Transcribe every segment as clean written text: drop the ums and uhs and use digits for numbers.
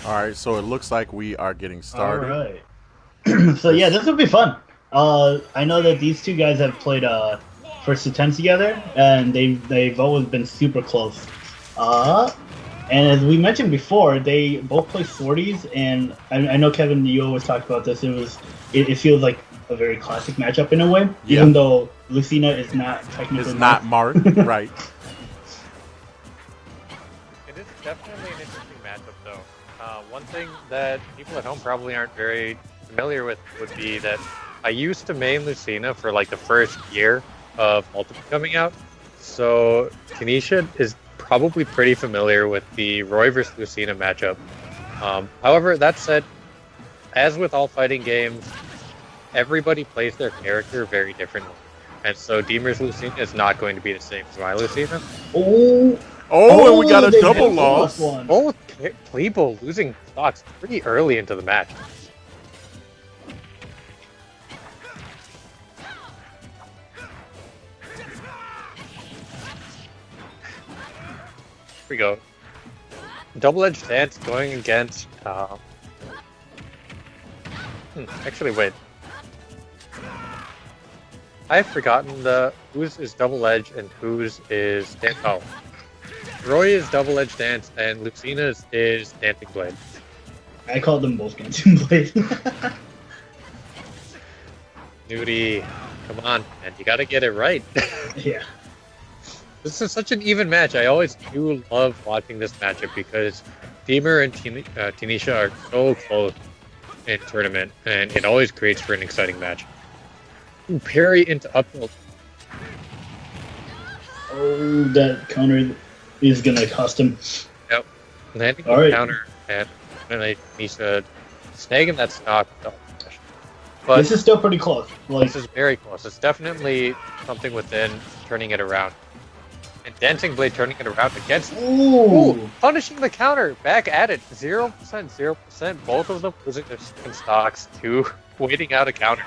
All right, so it looks like we are getting All started. right. So yeah, this will be fun. I know that these two guys have played first to 10 together, and they've always been super close. Uh, and as we mentioned before, they both play 40s, and I know Kevin, you always talked about this. It feels like a very classic matchup in a way, Yeah, even though Lucina is not it's technically not marked. marked, right? It is definitely an interesting matchup, though. One thing that people at home probably aren't very familiar with would be that I used to main Lucina for like the first year of Ultimate coming out. So Tinixia is probably pretty familiar with the Roy vs. Lucina matchup. However, that said, as with all fighting games, everybody plays their character very differently. And so D-Mur's Lucina is not going to be the same as my Lucina. Oh, Oh, and we got a they double both lost loss. one. Both people losing stocks pretty early into the match. Here we go. Double-edged dance going against. Actually, wait. I've forgotten whose is double-edged and whose is dance. Oh, Roy is double-edged dance and Lucina's is dancing blade. I called them both dancing blade. Nudie, come on, man, you gotta get it right. Yeah. This is such an even match. I always do love watching this matchup because D-Mur and Tinixia are so close in tournament, and it always creates for an exciting match. Ooh, parry into up tilt. Oh, that counter is gonna cost him. Yep. Landing All the right. counter and Tinixia snagging that stock. Oh, gosh. But This is still pretty close. Like, this is very close. It's definitely something within turning it around. And Dancing Blade turning it around against. Ooh, punishing the counter. Back at it. 0%, 0%. Both of them losing their second stocks to waiting out a counter.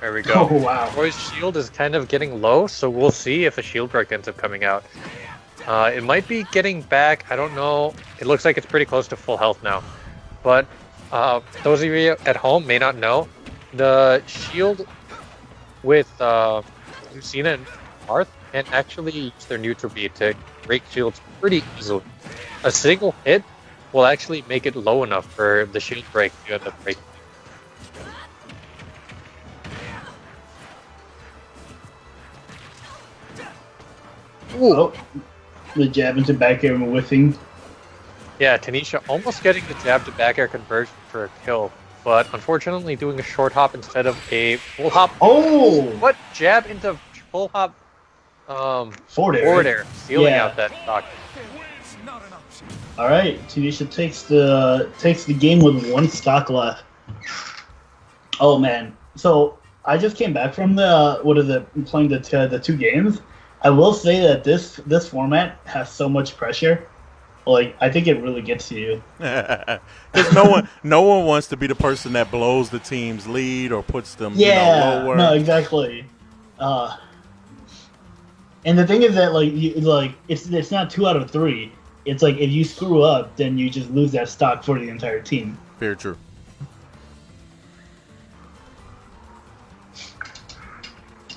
There we go. oh wow. Roy's shield is kind of getting low, so we'll see if a shield break ends up coming out. It might be getting back. I don't know. It looks like it's pretty close to full health now. But those of you at home may not know, the shield with Lucina and Marth can actually use their neutral beat to break shields pretty easily. A single hit will actually make it low enough for the shield break to end up breaking. Oh, the jab into back air and whiffing. Yeah, Tinixia almost getting the jab to back air conversion for a kill, but unfortunately doing a short hop instead of a full hop. Oh! What jab into full hop forward air, sealing out that stock. All right, Tunisia takes the game with one stock left. Oh man, so I just came back from playing the two games. I will say that this format has so much pressure. Like, I think it really gets to you. Because no one wants to be the person that blows the team's lead or puts them lower. No, exactly. And the thing is that it's not 2 out of 3. It's like if you screw up, then you just lose that stock for the entire team. Very true.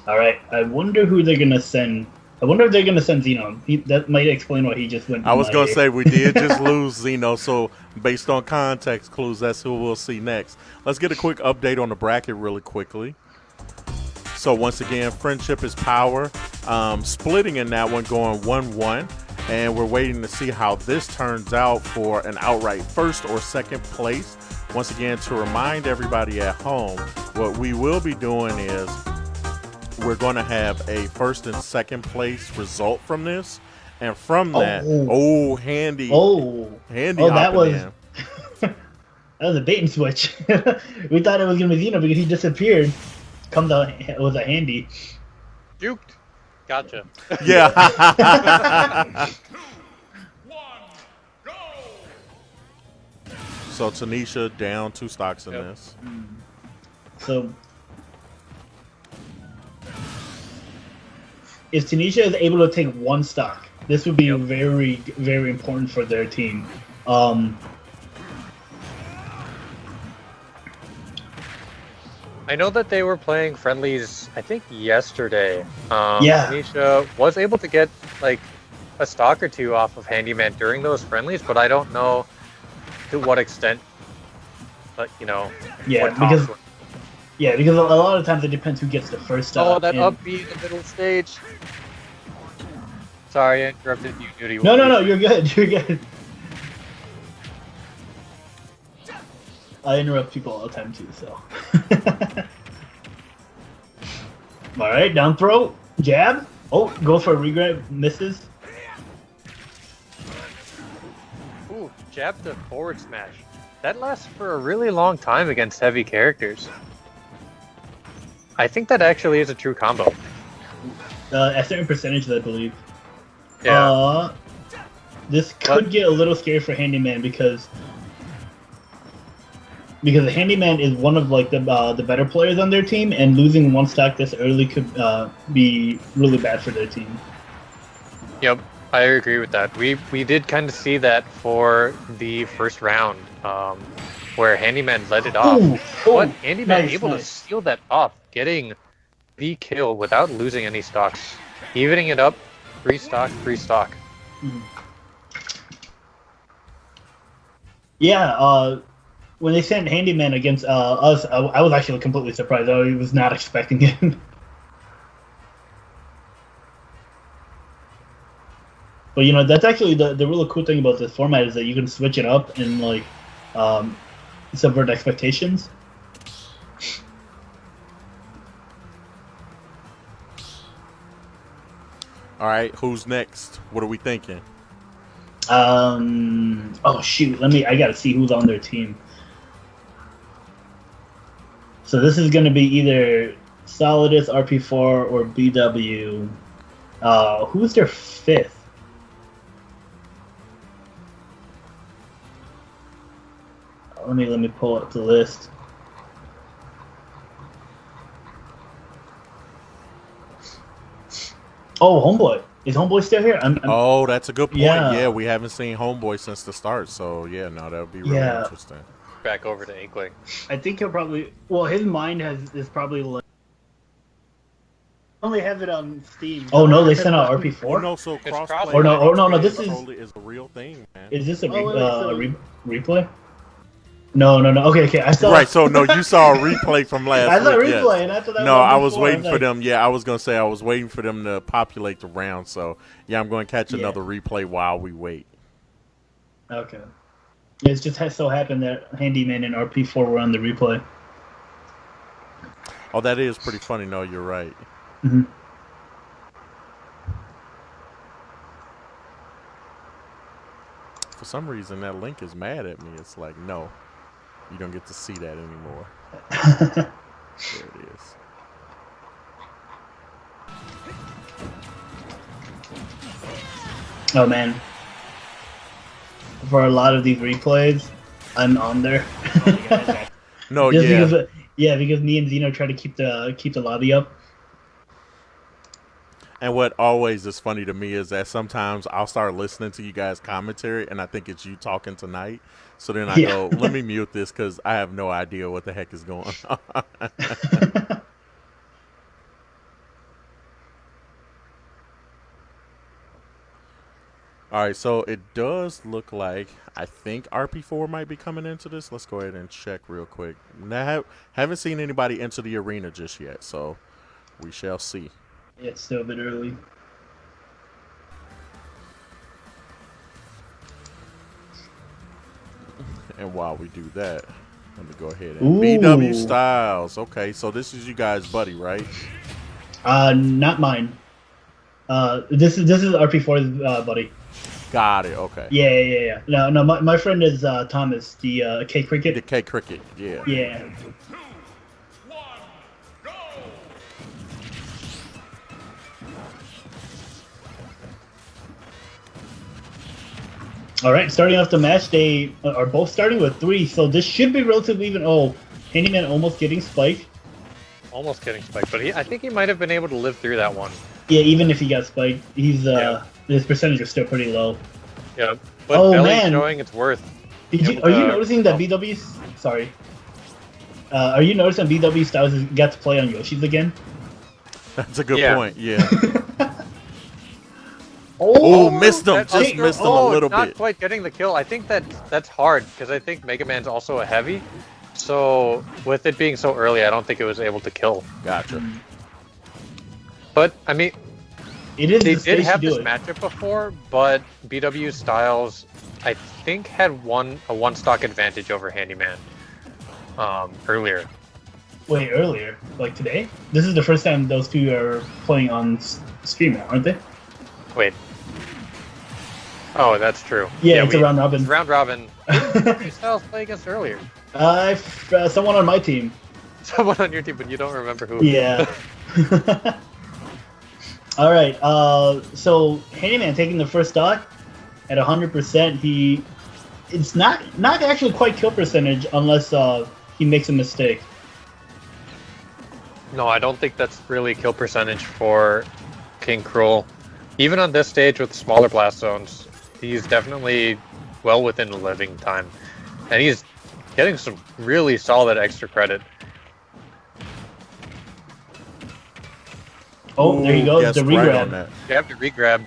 All right, I wonder who they're gonna send. I wonder if they're gonna send Xeno. That might explain why he just went. I was going to say we did just lose Xeno, so based on context clues, that's who we'll see next. Let's get a quick update on the bracket really quickly. So once again, friendship is power. Splitting in that one, going 1-1. And we're waiting to see how this turns out for an outright first or second place. Once again, to remind everybody at home, what we will be doing is we're going to have a first and second place result from this. And from that, handy. That was a bait and switch. We thought it was going to be Xeno because he disappeared. It was a handy. Duked. Gotcha. Yeah. So Tinixia down 2 stocks in this. So if Tinixia is able to take 1 stock, this would be very, very important for their team. I know that they were playing friendlies, I think, yesterday. Yeah. Tinixia was able to get, like, a stock or 2 off of Handyman during those friendlies, but I don't know to what extent, but, you know, Yeah, what because comps. because a lot of times it depends who gets the first stock. Oh, that and- up B in the middle stage. Sorry, I interrupted you, Nudie. No, you're good. You're good. I interrupt people all the time too, so. Alright, down throw, jab. Oh, go for a regrab, misses. Ooh, jab to forward smash. That lasts for a really long time against heavy characters. I think that actually is a true combo. At certain percentages, I believe. Yeah. This could get a little scary for Handyman because the Handyman is one of like the better players on their team, and losing 1 stock this early could be really bad for their team. Yep, I agree with that. We did kind of see that for the first round, where Handyman led it off. But Handyman able to steal that off, getting the kill without losing any stocks, evening it up, 3 stock, 3 stock. Yeah, when they sent Handyman against us, I was actually completely surprised. I was not expecting it. But you know, that's actually the really cool thing about this format is that you can switch it up and like subvert expectations. All right, who's next? What are we thinking? Oh shoot, I gotta see who's on their team. So this is gonna be either Solidus, RP4, or BW. Who's their 5th? Let me pull up the list. Oh, Homeboi. Is Homeboi still here? Oh, that's a good point. Yeah. Yeah, we haven't seen Homeboi since the start, so yeah, no, that would be really interesting. Back over to Inkling. I think he'll probably. Well, his mind is probably. Like, only have it on Steam. Oh no, they sent out RP4. Oh, no, so It's crossplay. crossplay. Or no, this is- totally is a real thing, man. Is this a replay? No. Okay. I saw. Right, so no, you saw a replay from last I saw a week. yes. replay, and I thought that No, was I was before. waiting I for was them. Yeah, I was gonna say I was waiting for them to populate the round. So yeah, I'm going to catch another replay while we wait. Okay. Yeah, it's just so happened that Handyman and RP4 were on the replay. Oh, that is pretty funny. No, you're right. Mm-hmm. For some reason, that link is mad at me. It's like, no, you don't get to see that anymore. There it is. Oh man. For a lot of these replays, I'm on there. No, Just yeah. because me and Xeno try to keep the lobby up. And what always is funny to me is that sometimes I'll start listening to you guys' commentary, and I think it's you talking tonight. So then I go, let me mute this because I have no idea what the heck is going on. All right, so it does look like I think RP4 might be coming into this. Let's go ahead and check real quick. Now, haven't seen anybody enter the arena just yet, so we shall see. Yeah, it's still a bit early. And while we do that, let me go ahead and Ooh. BW Styles. Okay, so this is you guys' buddy, right? Not mine. This is RP4's buddy. Got it. Okay. Yeah. No. My friend is Thomas, the K Cricket. The K Cricket. Yeah. Yeah. All right, starting off the match, they are both starting with 3, so this should be relatively even. Oh, Handyman almost getting spiked. Almost getting spiked, but I think he might have been able to live through that one. Yeah, even if he got spiked, his percentage is still pretty low. Yeah, but Oh, Belly's man. showing its worth. Are you noticing that BW's... Sorry. Are you noticing BW Styles got to play on Yoshi's again? That's a good point. Yeah. Oh, missed him. Just missed him a little not bit. quite getting the kill. I think that's hard because I think Mega Man's also a heavy. So with it being so early, I don't think it was able to kill. Gotcha. But I mean, it is they did have this matchup before, but BW Styles, I think, had a one stock advantage over Handyman earlier. Wait, earlier? Like today? This is the first time those two are playing on stream now, aren't they? Wait. Oh, that's true. Yeah, it's a round robin. It's round robin. Who Styles play against earlier? Someone on my team. Someone on your team, but you don't remember who. Yeah. All right. So Handyman taking the first stock at 100%. It's not actually quite kill percentage unless he makes a mistake. No, I don't think that's really kill percentage for King Cruel. Even on this stage with smaller blast zones, he's definitely well within the living time. And he's getting some really solid extra credit. Oh, there he goes, the regrab. Right, you have to regrab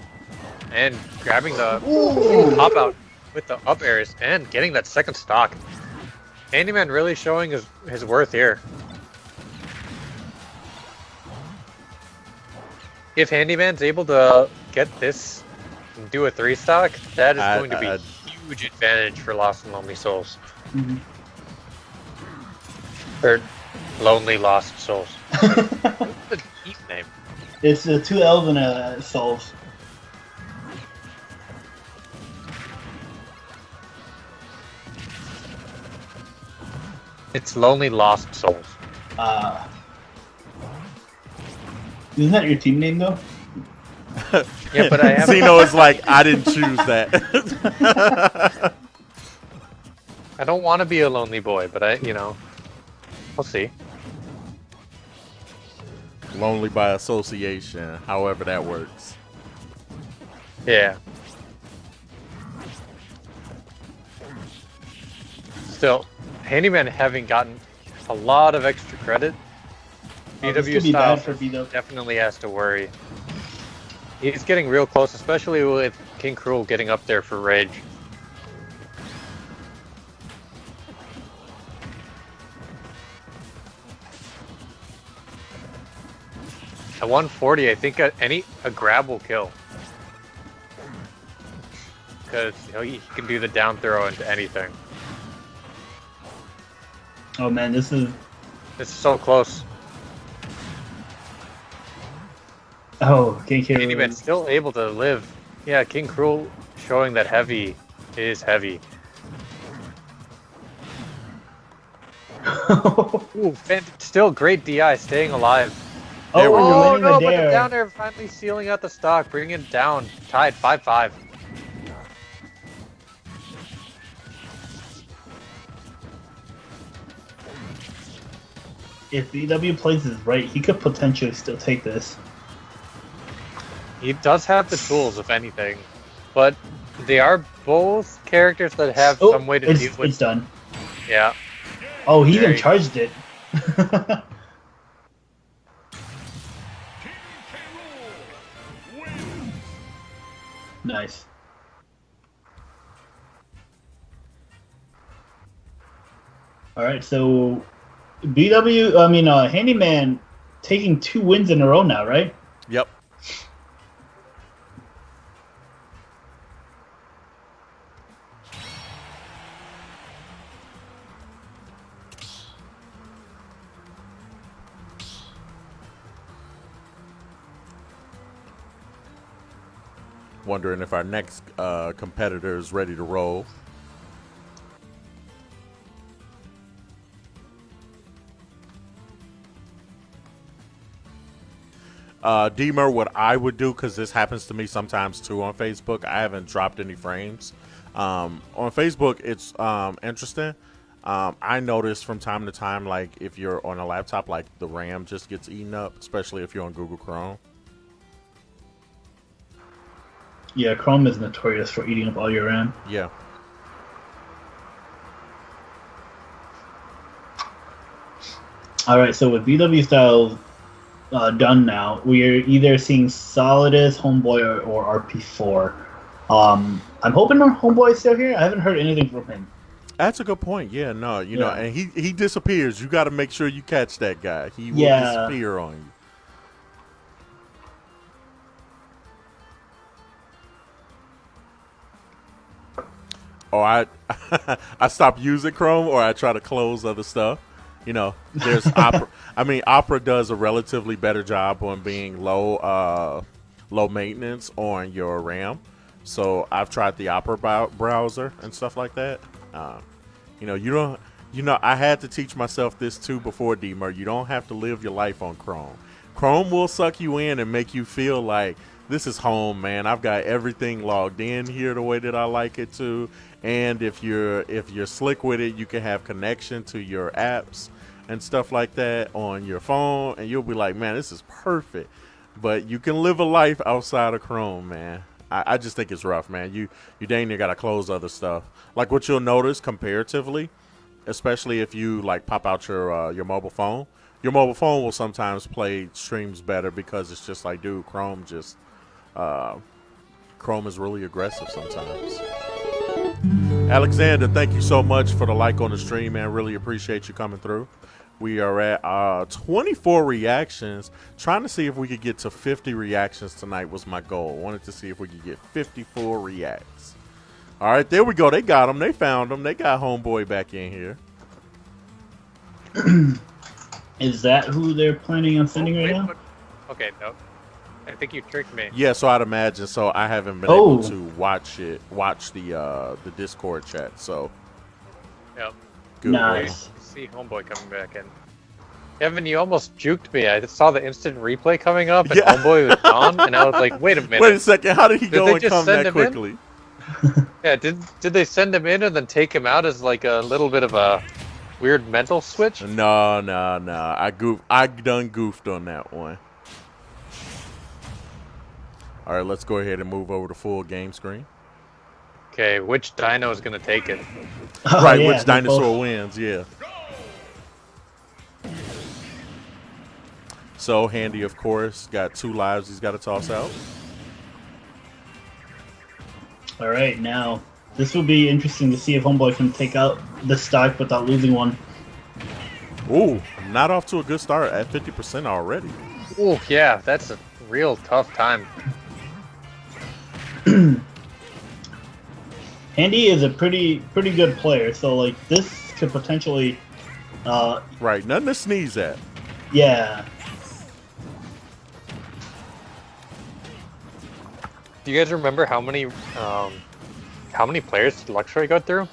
and grabbing the hop out with the up airs and getting that second stock. Handyman really showing his worth here. If Handyman's able to get this and do a 3 stock, that is going to be a huge advantage for Lost and Lonely Souls. Mm-hmm. Or Lonely Lost Souls. What's the deep name? It's 2 L's and a Souls. It's Lonely Lost Souls. Isn't that your team name though? Yeah, but I have Xeno is like, I didn't choose that. I don't want to be a lonely boy, but we'll see. Lonely by association, however that works. Yeah. Still, Handyman having gotten a lot of extra credit, BW Styles definitely has to worry. He's getting real close, especially with King Cruel getting up there for Rage. At 140, I think a grab will kill. Because he can do the down throw into anything. Oh man, this is so close. Oh, King Cruel. Handyman's still able to live. Yeah, King Cruel showing that heavy is heavy. Ooh, and still great DI, staying alive. Oh, no, but the down air finally sealing out the stock, bringing it down, tied 5-5. If BW plays this right, he could potentially still take this. He does have the tools, if anything, but they are both characters that have some way to deal with. It's done. Yeah. Oh, he even charged it. Nice. All right, so Handyman taking 2 wins in a row now, right? Yep. Wondering if our next competitor is ready to roll. D-Mur, what I would do, because this happens to me sometimes too on Facebook, I haven't dropped any frames. On Facebook, it's interesting. I notice from time to time, like if you're on a laptop, like the RAM just gets eaten up, especially if you're on Google Chrome. Yeah, Chrome is notorious for eating up all your RAM. Yeah. All right, so with BW Styles done now, we are either seeing Solidus, Homeboi, or RP4. I'm hoping our Homeboi is still here. I haven't heard anything from him. That's a good point. Yeah, no, you know, and he disappears. You got to make sure you catch that guy. He will disappear on you. Or I stop using Chrome, or I try to close other stuff. You know, there's Opera. I mean, Opera does a relatively better job on being low maintenance on your RAM. So I've tried the Opera browser and stuff like that. You know, I had to teach myself this too before D-Mur. You don't have to live your life on Chrome. Chrome will suck you in and make you feel like this is home, man. I've got everything logged in here the way that I like it to. And if you're slick with it, you can have connection to your apps and stuff like that on your phone, and you'll be like, man, this is perfect. But you can live a life outside of Chrome, man. I just think it's rough, man. You dang near gotta close other stuff. Like what you'll notice comparatively, especially if you like pop out your mobile phone. Your mobile phone will sometimes play streams better because it's just like, dude, Chrome is really aggressive sometimes. Alexander, thank you so much for the like on the stream, man. Really appreciate you coming through. We are at 24 reactions. Trying to see if we could get to 50 reactions tonight was my goal. Wanted to see if we could get 54 reacts. All right, there we go. They got him. They found him. They got Homeboi back in here. Is that who they're planning on sending right now? Okay, no. I think you tricked me. Yeah, so I'd imagine. So I haven't been able to watch the Discord chat. So. Yep. Good. Nice. See Homeboi coming back in. Kevin, you almost juked me. I just saw the instant replay coming up, and Homeboi was gone, and I was like, "Wait a minute! Wait a second! How did he go and come that quickly?" Yeah, did they send him in and then take him out as like a little bit of a weird mental switch? No. I done goofed on that one. All right, let's go ahead and move over to full game screen. Okay, which dino is going to take it? Right, yeah, which dinosaur wins, yeah. So, Handy, of course, got 2 lives he's got to toss out. All right, now, this will be interesting to see if Homeboi can take out the stock without losing one. Ooh, not off to a good start at 50% already. Ooh, yeah, that's a real tough time. Handy is a pretty good player, so like this could potentially right, nothing to sneeze at. Yeah. Do you guys remember how many players did Luxray go through?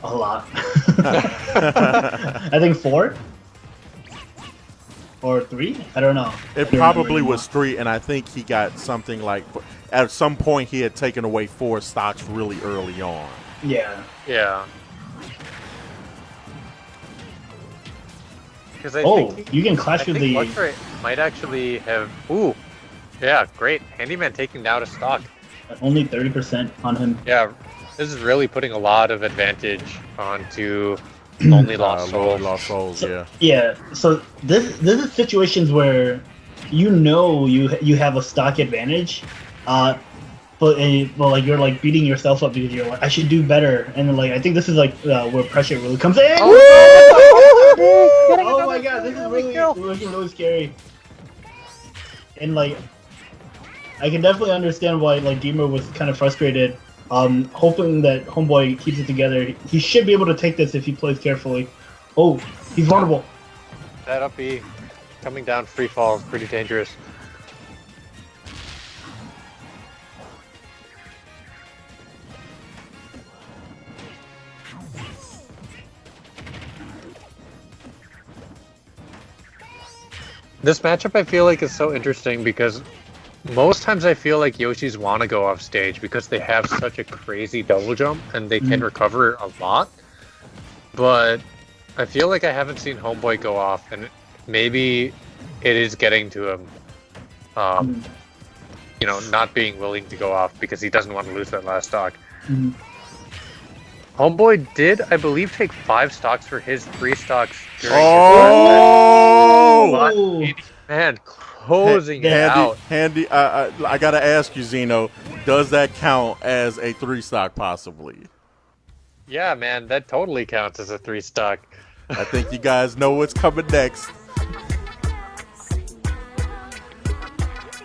A lot. I think 4 or 3. I don't know. It probably was 3, and I think he got something like. At some point, he had taken away 4 stocks really early on. Yeah. Yeah. You can clash with the. Luxray might actually have. Ooh. Yeah, great. Handyman taking down a stock. Only 30% on him. Yeah, this is really putting a lot of advantage onto Lonely Lost Souls. Lonely Lost Souls, yeah. Yeah, so this is situations where you have a stock advantage, but like you're like beating yourself up because you're like, I should do better, and then like I think this is like where pressure really comes in. Oh my god, this is really scary. And like, I can definitely understand why like D-Mur was kind of frustrated, hoping that Homeboi keeps it together. He should be able to take this if he plays carefully. Oh, he's vulnerable. That up B coming down free fall is pretty dangerous. This matchup I feel like is so interesting because most times I feel like Yoshis want to go off stage because they have such a crazy double jump and they can recover a lot. But I feel like I haven't seen Homeboi go off, and maybe it is getting to him. You know, not being willing to go off because he doesn't want to lose that last stock. Homeboi did, I believe, take 5 stocks for his 3 stocks during his man, closing it out. Handy, I gotta ask you, Xeno, does that count as a 3 stock possibly? Yeah, man, that totally counts as a 3 stock. I think you guys know what's coming next.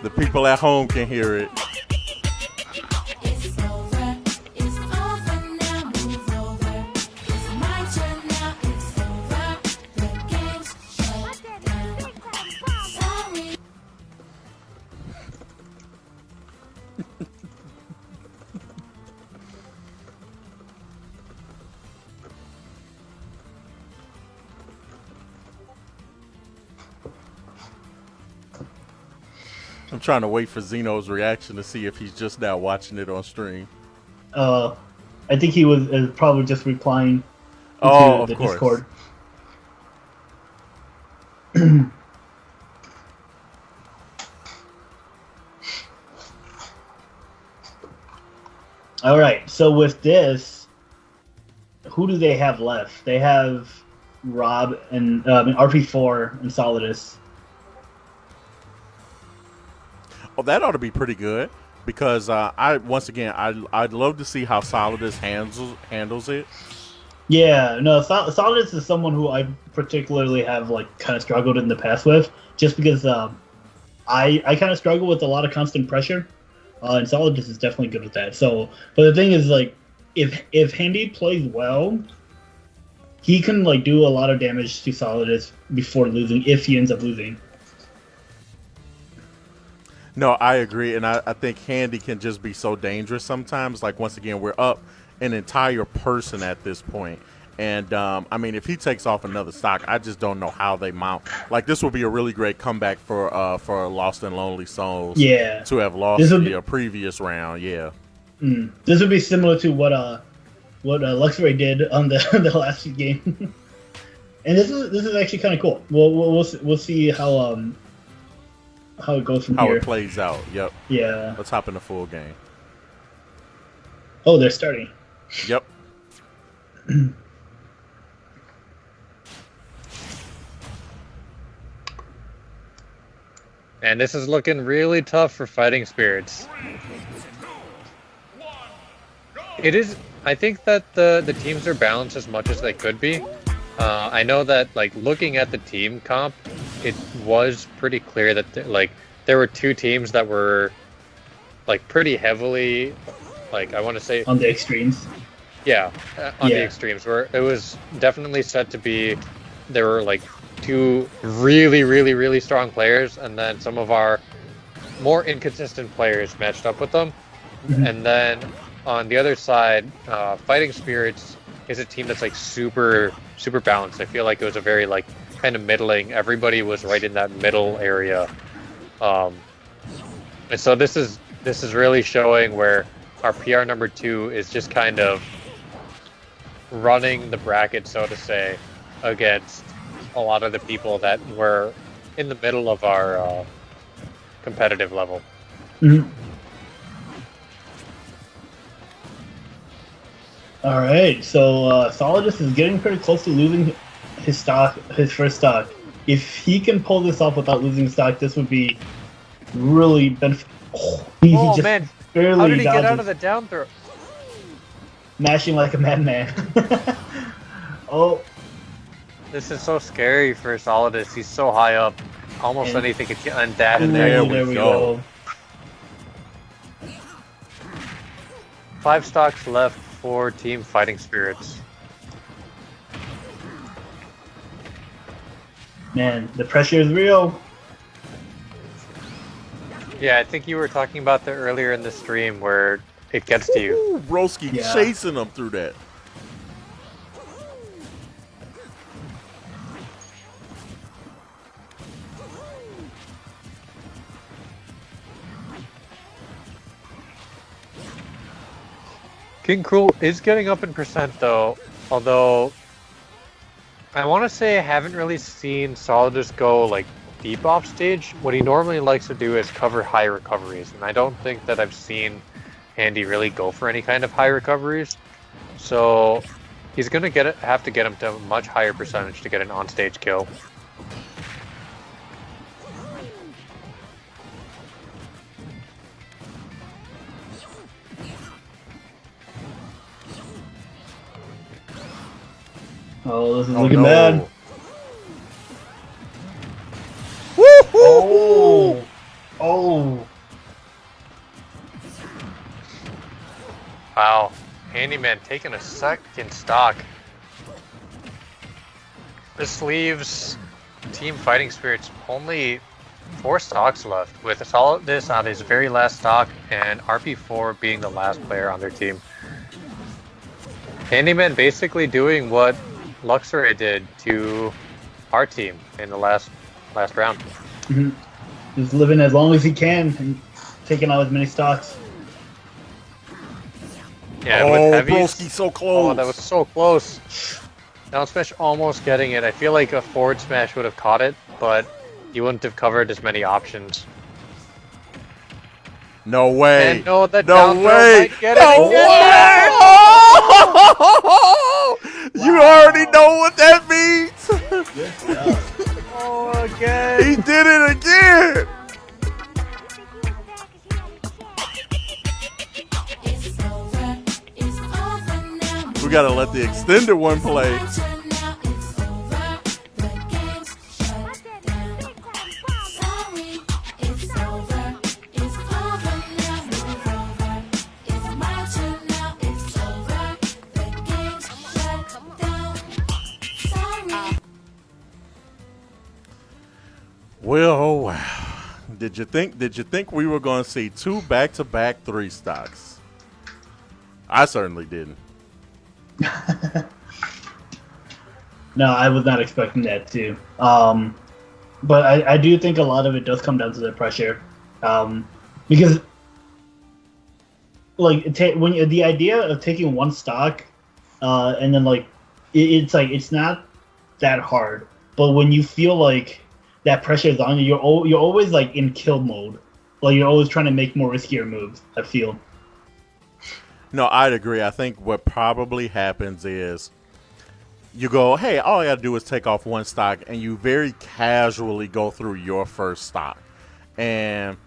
The people at home can hear it. I'm trying to wait for Xeno's reaction to see if he's just now watching it on stream. I think he was probably just replying to the course. Discord. All right, so with this, who do they have left? They have Rob and RP4 and Solidus. Oh, that ought to be pretty good because I'd love to see how Solidus handles it. Yeah, no, Solidus is someone who I particularly have like kind of struggled in the past with, just because I kind of struggle with a lot of constant pressure, and Solidus is definitely good with that. So, but the thing is, like, if Handy plays well, he can like do a lot of damage to Solidus before losing, if he ends up losing. No, I agree, and I think Handy can just be so dangerous sometimes. Like, once again, we're up an entire person at this point. And, I mean, if he takes off another stock, I just don't know how they mount. Like, this would be a really great comeback for Lost and Lonely Souls. Yeah. To have lost the previous round, yeah. This would be similar to what Luxray did on the last game. And this is actually kind of cool. We'll see how it goes from here. How it plays out, yep. Yeah. Let's hop in the full game. Oh, they're starting. Yep. And this is looking really tough for Fighting Spirits. It is. I think that the teams are balanced as much as they could be. I know that, like, looking at the team comp, it was pretty clear that there were 2 teams that were like pretty heavily, like, I want to say on the extremes. Yeah, on the extremes, where it was definitely set to be. There were like 2 really, really, really strong players, and then some of our more inconsistent players matched up with them. And then on the other side, Fighting Spirits is a team that's like super balanced. I feel like it was a very like kind of middling. Everybody was right in that middle area, and so this is really showing where our PR number 2 is just kind of running the bracket, so to say, against a lot of the people that were in the middle of our competitive level. All right, so Solidus is getting pretty close to losing his first stock. If he can pull this off without losing stock, this would be really beneficial. Oh man, how did he get out of the down throw? Mashing like a madman. Oh. This is so scary for Solidus. He's so high up. Almost anything could get on that, and there we go. 5 stocks left for Team Fighting Spirits. Man, the pressure is real. Yeah, I think you were talking about that earlier in the stream where it gets to you. Ooh, Broski chasing him through that. King Cruel is getting up in percent though, although I want to say I haven't really seen Solidus go like deep off stage. What he normally likes to do is cover high recoveries, and I don't think that I've seen Andy really go for any kind of high recoveries. So he's gonna have to get him to a much higher percentage to get an on-stage kill. Oh, this is looking bad. Woo-hoo! Oh. Wow, Handyman taking a second stock. This leaves Team Fighting Spirits only 4 stocks left, with Solidus on his very last stock and RP4 being the last player on their team. Handyman basically doing what Luxray did to our team in the last round. Mm-hmm. He's living as long as he can and taking out as many stocks. Yeah, oh, with heavies. Broski, so close. Oh, that was so close. Down smash almost getting it. I feel like a forward smash would have caught it, but he wouldn't have covered as many options. No way. And no, that no down throw way. might get No it. way. Oh! You already know what that means. Oh, again. He did it again. We gotta let the extended one play. Well, oh wow. Did you think we were going to see 2 back-to-back 3 stocks? I certainly didn't. No, I was not expecting that too. But I do think a lot of it does come down to the pressure, because like when the idea of taking 1 stock, and then like it's not that hard. But when you feel like that pressure is on you, you're always like in kill mode. Like you're always trying to make more riskier moves, I feel. No, I'd agree. I think what probably happens is you go, hey, all I got to do is take off 1 stock, and you very casually go through your first stock. And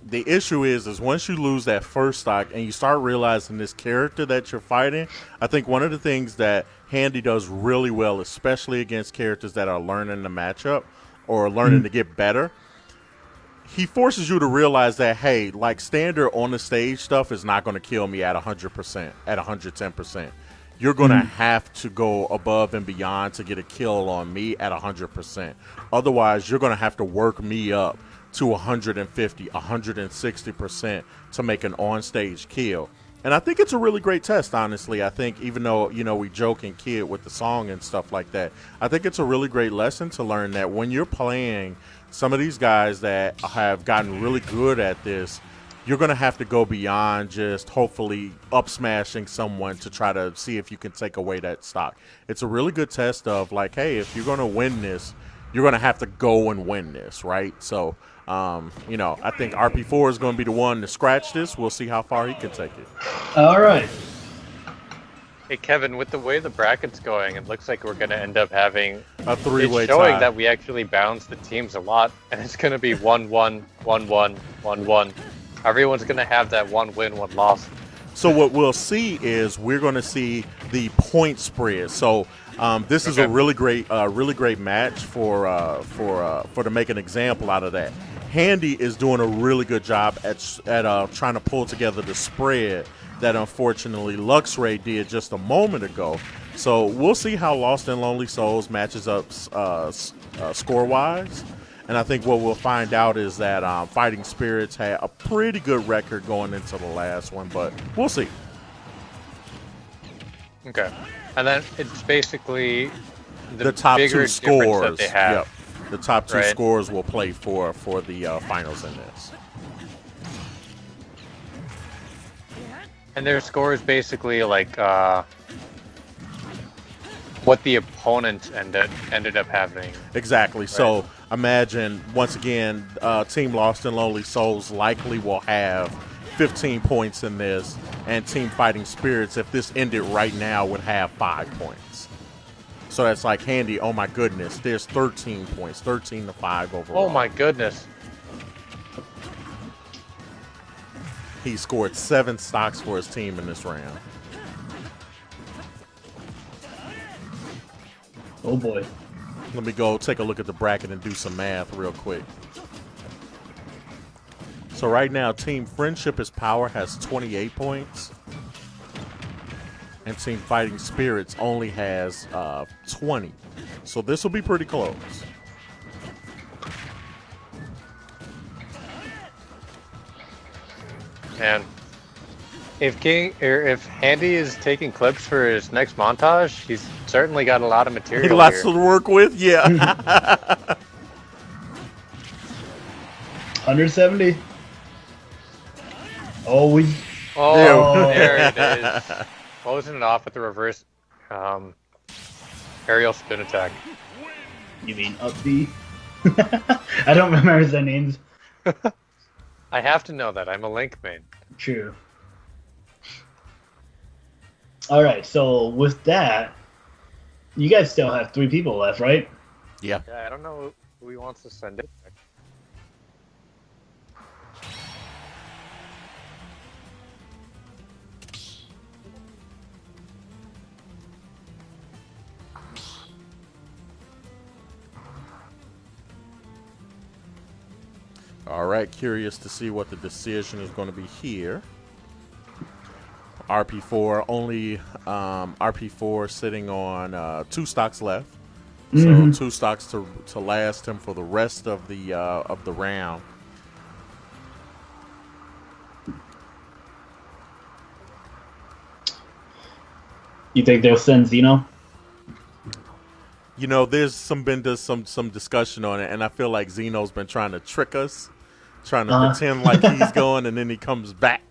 the issue is once you lose that first stock and you start realizing this character that you're fighting, I think one of the things that Handy does really well, especially against characters that are learning the matchup or learning to get better, he forces you to realize that, hey, like standard on the stage stuff is not going to kill me at 100%, at 110%. You're going to have to go above and beyond to get a kill on me at 100%. Otherwise, you're going to have to work me up to 150, 160% to make an on-stage kill. And I think it's a really great test, honestly. I think even though, you know, we joke and kid with the song and stuff like that, I think it's a really great lesson to learn that when you're playing some of these guys that have gotten really good at this, you're going to have to go beyond just hopefully up smashing someone to try to see if you can take away that stock. It's a really good test of like, hey, if you're going to win this, you're going to have to go and win this, right? So, you know, I think RP4 is going to be the one to scratch this. We'll see how far he can take it. All right. Hey, Kevin, with the way the bracket's going, it looks like we're going to end up having a 3-way tie. It's showing tie. that we actually balance the teams a lot, and it's going to be 1-1, 1-1, 1-1. Everyone's going to have that 1 win, 1 loss. So what we'll see is we're going to see the point spread. So this is a really great match for to make an example out of that. Handy is doing a really good job at trying to pull together the spread that unfortunately Luxray did just a moment ago. So we'll see how Lost and Lonely Souls matches up score-wise. And I think what we'll find out is that Fighting Spirits had a pretty good record going into the last one, but we'll see. Okay. And then it's basically the top bigger 2 scores that they have. Yep. The top 2 scores will play for the finals in this. And their score is basically like what the opponent ended up having. Exactly. Right. So imagine, once again, Team Lost and Lonely Souls likely will have 15 points in this, and Team Fighting Spirits, if this ended right now, would have 5 points. So that's like handy. Oh my goodness, there's 13 points, 13 to 5 overall. Oh my goodness. He scored 7 stocks for his team in this round. Oh boy. Let me go take a look at the bracket and do some math real quick. So right now, Team Friendship is Power has 28 points. And Team Fighting Spirits only has 20. So this will be pretty close. And if Handy is taking clips for his next montage, he's certainly got a lot of material Lots here. to work with, yeah. 170. Oh, There it is. Closing it off with the reverse aerial spin attack. You mean up B? I don't remember their names. I have to know that. I'm a Link main. True. Alright, so with that, you guys still have 3 people left, right? Yeah. Yeah, I don't know who he wants to send it. All right, curious to see what the decision is going to be here. RP4 only RP4 sitting on 2 stocks left, so 2 stocks to last him for the rest of the round. You think they'll send Xeno? You know, there's been some discussion on it, and I feel like Xeno's been trying to trick us, trying to pretend like he's going, and then he comes back.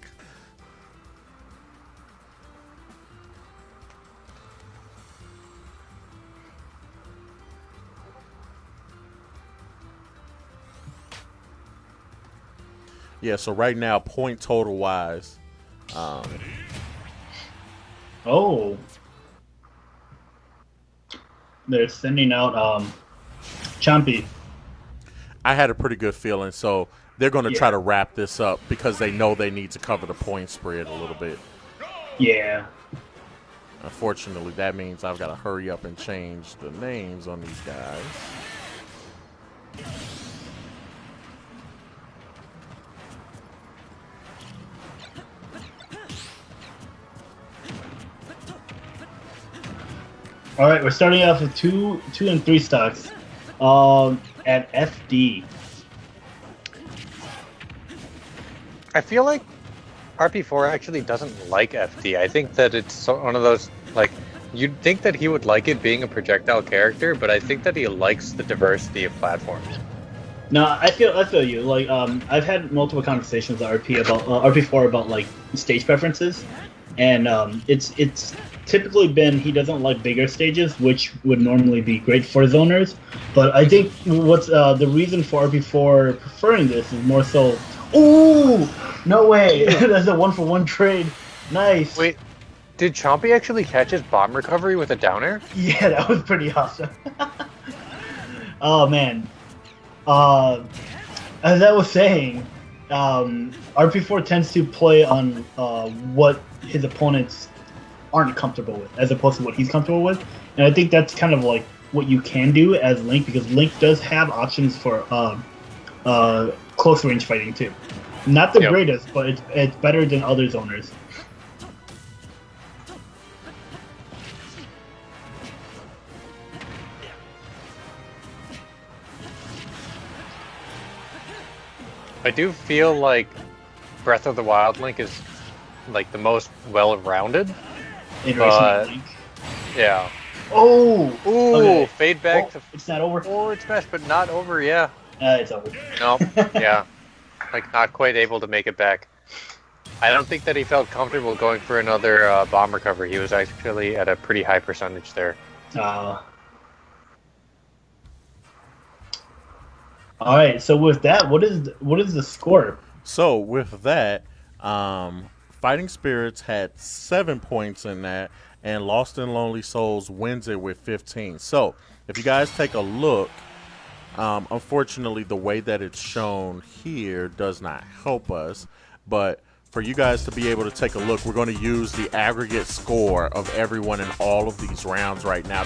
Yeah, so right now, point total wise. Oh. They're sending out Chompy. I had a pretty good feeling, so they're going to try to wrap this up because they know they need to cover the point spread a little bit. Yeah. Unfortunately, that means I've got to hurry up and change the names on these guys. All right, we're starting off with 2 and 3 stocks. At FD. I feel like RP4 actually doesn't like FD. I think that it's one of those, like, you'd think that he would like it being a projectile character, but I think that he likes the diversity of platforms. No, I feel you. Like, I've had multiple conversations with RP4 about like stage preferences, and it's typically been he doesn't like bigger stages, which would normally be great for zoners. But I think what's the reason for RP4 preferring this is more so. Ooh, no way! That's a 1-for-1 trade. Nice. Wait, did Chompy actually catch his bomb recovery with a downer? Yeah, that was pretty awesome. Oh man. As I was saying, RP4 tends to play on what his opponents aren't comfortable with, as opposed to what he's comfortable with. And I think that's kind of like what you can do as Link, because Link does have options for close range fighting too. Not the greatest, but it's better than other zoners. I do feel like Breath of the Wild Link is like the most well-rounded. Iteration Link. Yeah. Oh! Ooh, Okay. fade back to it's not over. forward smash, but not over, yeah. It's over. No, yeah. Like, not quite able to make it back. I don't think that he felt comfortable going for another bomb recovery. He was actually at a pretty high percentage there. All right. So with that, what is the score? So with that, Fighting Spirits had 7 points in that, and Lost and Lonely Souls wins it with 15. So if you guys take a look, unfortunately, the way that it's shown here does not help us, but for you guys to be able to take a look, we're going to use the aggregate score of everyone in all of these rounds right now